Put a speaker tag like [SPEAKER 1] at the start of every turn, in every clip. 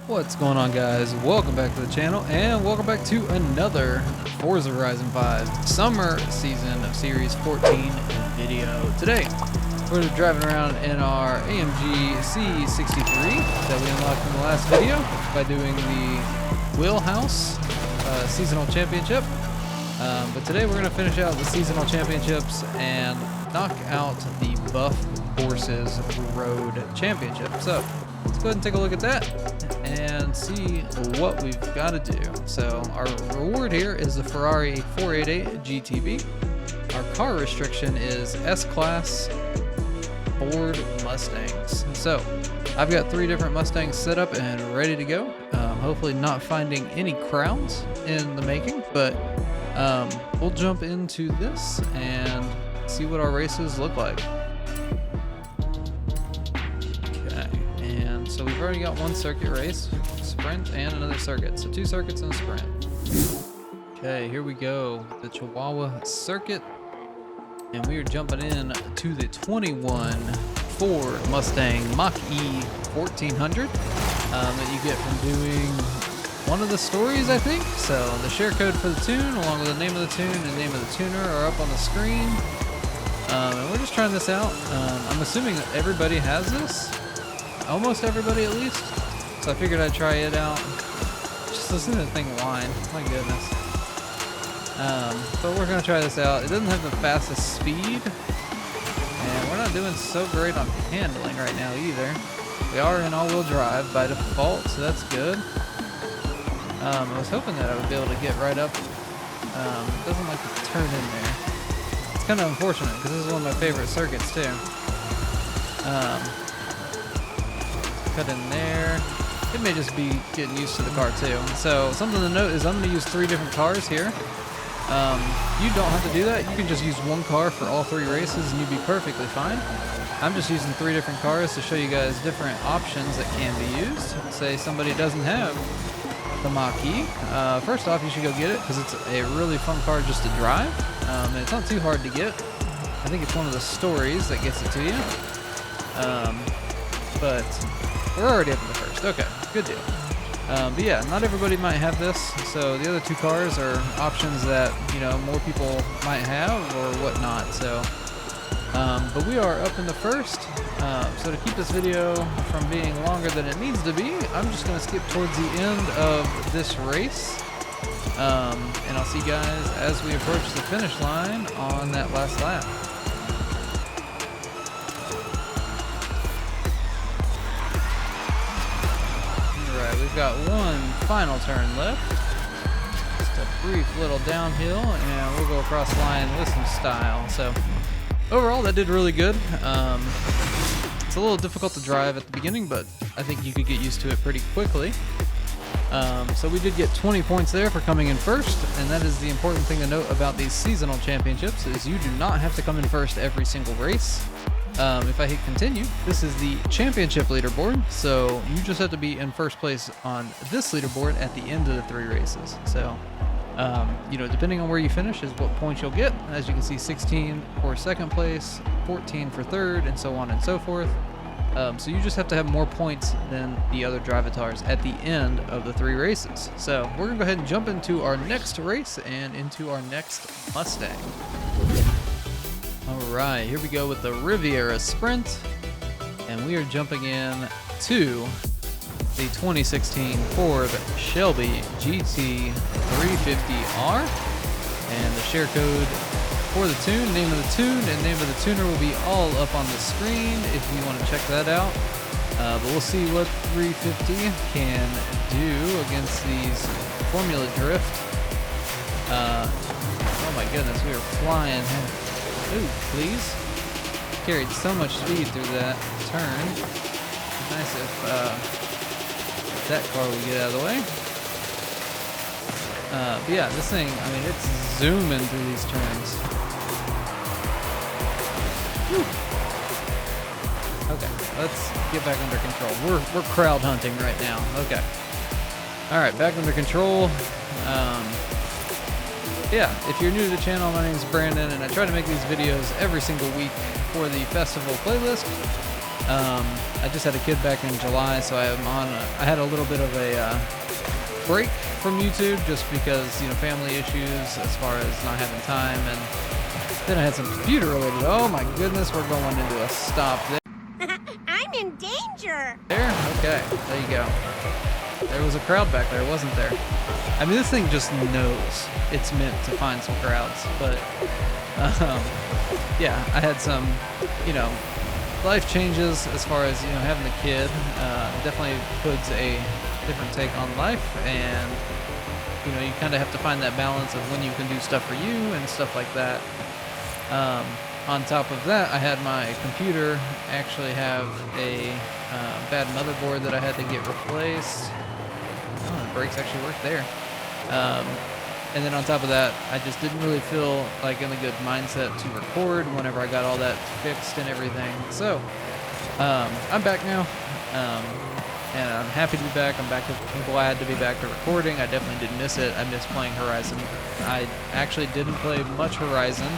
[SPEAKER 1] What's going on, guys? Welcome back to the channel and welcome back to another Forza Horizon 5 summer season of series 14 video. Today we're going to be driving around in our AMG C63 that we unlocked in the last video by doing the Wheelhouse seasonal championship. But today we're going to finish out the seasonal championships and knock out the Buff Horses Road Championship. So let's go ahead and take a look at that and see what we've got to do. So our reward here is the Ferrari 488 GTB. Our car restriction is S-Class Ford Mustangs. So I've got 3 different Mustangs set up and ready to go. Hopefully not finding any crowns in the making, but we'll jump into this and see what our races look like. So we've already got one circuit race, sprint, and another circuit. So 2 circuits and a sprint. Okay, here we go. The Chihuahua circuit. And we are jumping in to the 21 Ford Mustang Mach-E 1400 that you get from doing one of the stories, I think. So the share code for the tune, along with the name of the tune and the name of the tuner, are up on the screen. And we're just trying this out. I'm assuming that everybody has this. Almost everybody, at least. So I figured I'd try it out. Just listen to the thing whine. My goodness. But we're gonna try this out. It doesn't have the fastest speed, and we're not doing so great on handling right now either. We are in all-wheel drive by default, so that's good. I was hoping that I would be able to get right up. It doesn't like to turn in there. It's kind of unfortunate because this is one of my favorite circuits too. Cut in there. It may just be getting used to the car too. So something to note is I'm going to use 3 different cars here. You don't have to do that. You can just use one car for all 3 races and you'd be perfectly fine. I'm just using 3 different cars to show you guys different options that can be used. Say somebody doesn't have the Mach-E. First off, you should go get it because it's a really fun car just to drive. And it's not too hard to get. I think it's one of the stories that gets it to you. But we're already up in the first. Okay, good deal. But yeah, not everybody might have this. So the other 2 cars are options that, you know, more people might have or whatnot. So, but we are up in the first. So to keep this video from being longer than it needs to be, I'm just going to skip towards the end of this race. And I'll see you guys as we approach the finish line on that last lap. We've got one final turn left. Just a brief little downhill, and we'll go across the line with some style. So overall, that did really good. It's a little difficult to drive at the beginning, but I think you could get used to it pretty quickly. So we did get 20 points there for coming in first, and that is the important thing to note about these seasonal championships is you do not have to come in first every single race. If I hit continue, this is the championship leaderboard, so you just have to be in first place on this leaderboard at the end of the 3 races. So, you know, depending on where you finish is what points you'll get. As you can see, 16 for second place, 14 for third, and so on and so forth. So you just have to have more points than the other drivatars at the end of the 3 races. So we're gonna go ahead and jump into our next race and into our next Mustang. Alright, here we go with the Riviera Sprint, and we are jumping in to the 2016 Ford Shelby GT350R, and the share code for the tune, name of the tune, and name of the tuner will be all up on the screen if you want to check that out. But we'll see what 350 can do against these Formula Drift. Oh my goodness, we are flying. Ooh, please. Carried so much speed through that turn. Nice if that car would get out of the way. But yeah, this thing, I mean, it's zooming through these turns. Whew. Okay, let's get back under control. We're crowd hunting right now. Okay. All right, back under control. Yeah, if you're new to the channel, my name is Brandon, and I try to make these videos every single week for the festival playlist. I just had a kid back in July, so I had a little bit of a break from YouTube just because, you know, family issues as far as not having time, and then I had some computer related. Oh my goodness, we're going into a stop there.
[SPEAKER 2] I'm in danger.
[SPEAKER 1] There? Okay, there you go. There was a crowd back there, wasn't there? I mean, this thing just knows it's meant to find some crowds, but yeah, I had some, you know, life changes as far as, you know, having a kid. Definitely puts a different take on life, and, you know, you kind of have to find that balance of when you can do stuff for you and stuff like that. On top of that, I had my computer actually have a bad motherboard that I had to get replaced. Oh, the brakes actually worked there. And then on top of that, I just didn't really feel like in a good mindset to record whenever I got all that fixed and everything. So, I'm back now, and I'm happy to be back. I'm glad to be back to recording. I definitely did miss it. I missed playing Horizon. I actually didn't play much Horizon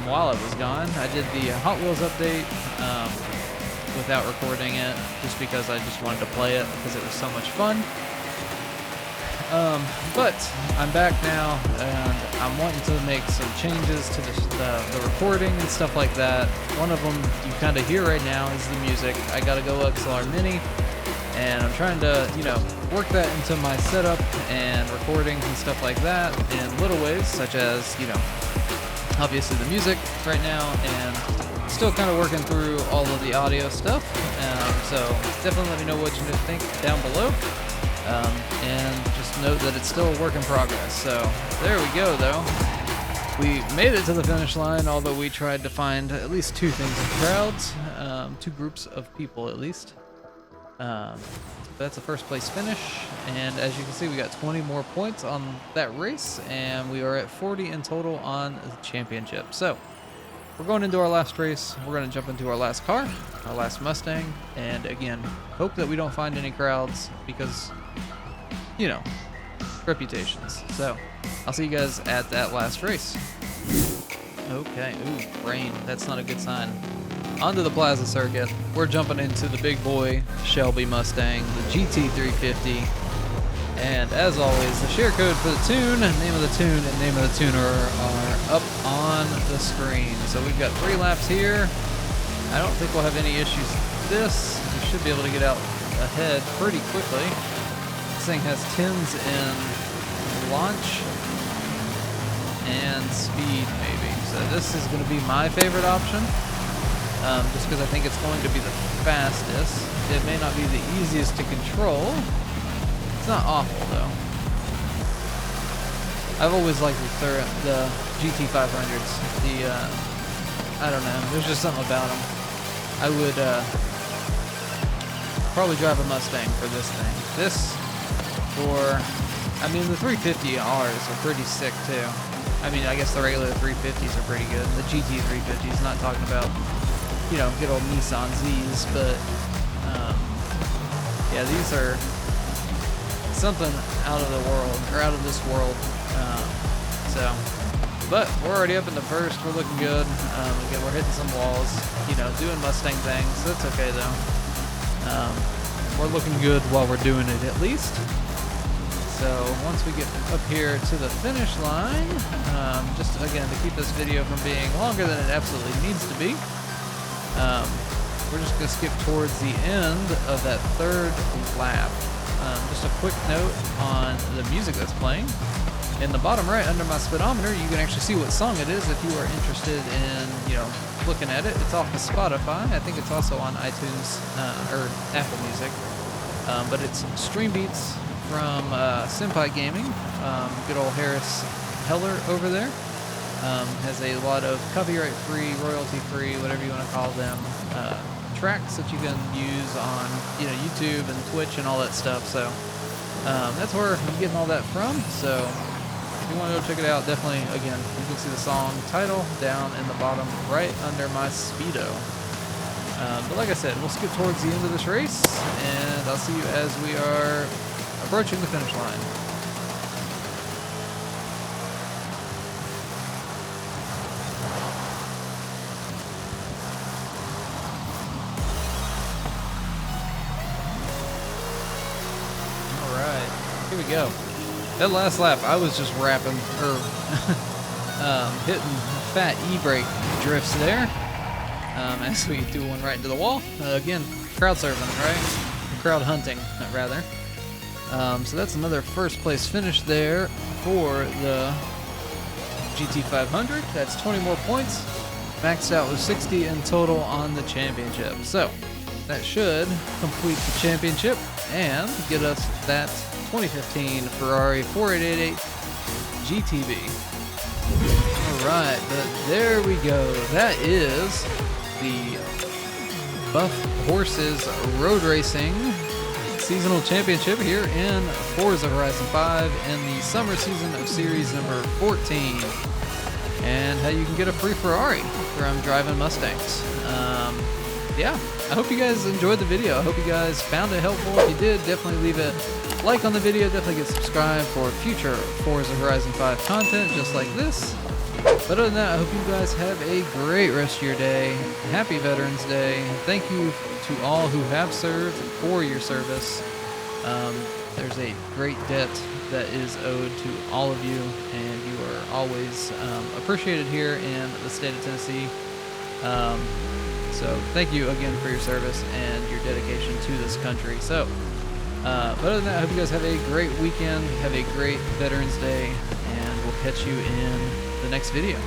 [SPEAKER 1] while I was gone. I did the Hot Wheels update without recording it, just because I just wanted to play it because it was so much fun. But I'm back now, and I'm wanting to make some changes to the recording and stuff like that. One of them you kind of hear right now is the music. I got a Go XLR Mini, and I'm trying to, you know, work that into my setup and recordings and stuff like that in little ways, such as, you know, obviously the music right now, and still kind of working through all of the audio stuff. So definitely let me know what you think down below. And just note that it's still a work in progress. So there we go, though. We made it to the finish line, although we tried to find at least two things in crowds, two groups of people at least. That's a first place finish, and as you can see, we got 20 more points on that race, and we are at 40 in total on the championship. So we're going into our last race. We're going to jump into our last car, our last Mustang, and again, hope that we don't find any crowds because, you know, reputations. So I'll see you guys at that last race. Okay, ooh, rain. That's not a good sign. Onto the Plaza Circuit. We're jumping into the big boy Shelby Mustang, the GT350. And as always, the share code for the tune, name of the tune, and name of the tuner are up on the screen. So we've got 3 laps here. I don't think we'll have any issues with this. We should be able to get out ahead pretty quickly. This thing has 10s in launch and speed, maybe. So this is going to be my favorite option, just because I think it's going to be the fastest. It may not be the easiest to control. It's not awful, though. I've always liked the GT500s. I don't know, there's just something about them. I would probably drive a Mustang for this thing. I mean, the 350Rs are pretty sick, too. I mean, I guess the regular 350s are pretty good. The GT350s, not talking about, you know, good old Nissan Zs, but, yeah, these are something out of the world, or out of this world. But we're already up in the first. We're looking good. Again, we're hitting some walls, you know, doing Mustang things. That's okay, though. We're looking good while we're doing it, at least. So once we get up here to the finish line, just again to keep this video from being longer than it absolutely needs to be, we're just going to skip towards the end of that 3rd lap. Just a quick note on the music that's playing. In the bottom right under my speedometer, you can actually see what song it is if you are interested in, you know, looking at it. It's off of Spotify. I think it's also on iTunes or Apple Music. But it's Stream Beats from Senpai Gaming. Good old Harris Heller over there. Has a lot of copyright-free, royalty-free, whatever you want to call them, tracks that you can use on, you know, YouTube and Twitch and all that stuff. So that's where I'm getting all that from. So if you want to go check it out, definitely, again, you can see the song title down in the bottom right under my Speedo. But like I said, we'll skip towards the end of this race, and I'll see you as we are approaching the finish line. Here we go. That last lap, I was just rapping, or hitting fat e-brake drifts there. As we do one right into the wall. Again, crowd surfing, right? Crowd hunting, rather. So that's another first place finish there for the GT500. That's 20 more points. Maxed out with 60 in total on the championship. So that should complete the championship and get us that 2015 Ferrari 4888 GTB. Alright, but there we go. That is the Buff Horses Road Racing Seasonal Championship here in Forza Horizon 5 in the summer season of series number 14. And how you can get a free Ferrari from driving Mustangs. Yeah, I hope you guys enjoyed the video. I hope you guys found it helpful. If you did, definitely leave a like on the video. Definitely get subscribed for future Forza Horizon 5 content just like this. But other than that, I hope you guys have a great rest of your day. Happy Veterans Day. Thank you to all who have served for your service. There's a great debt that is owed to all of you, and you are always appreciated here in the state of Tennessee. So thank you again for your service and your dedication to this country. So, but other than that, I hope you guys have a great weekend, have a great Veterans Day, and we'll catch you in the next video.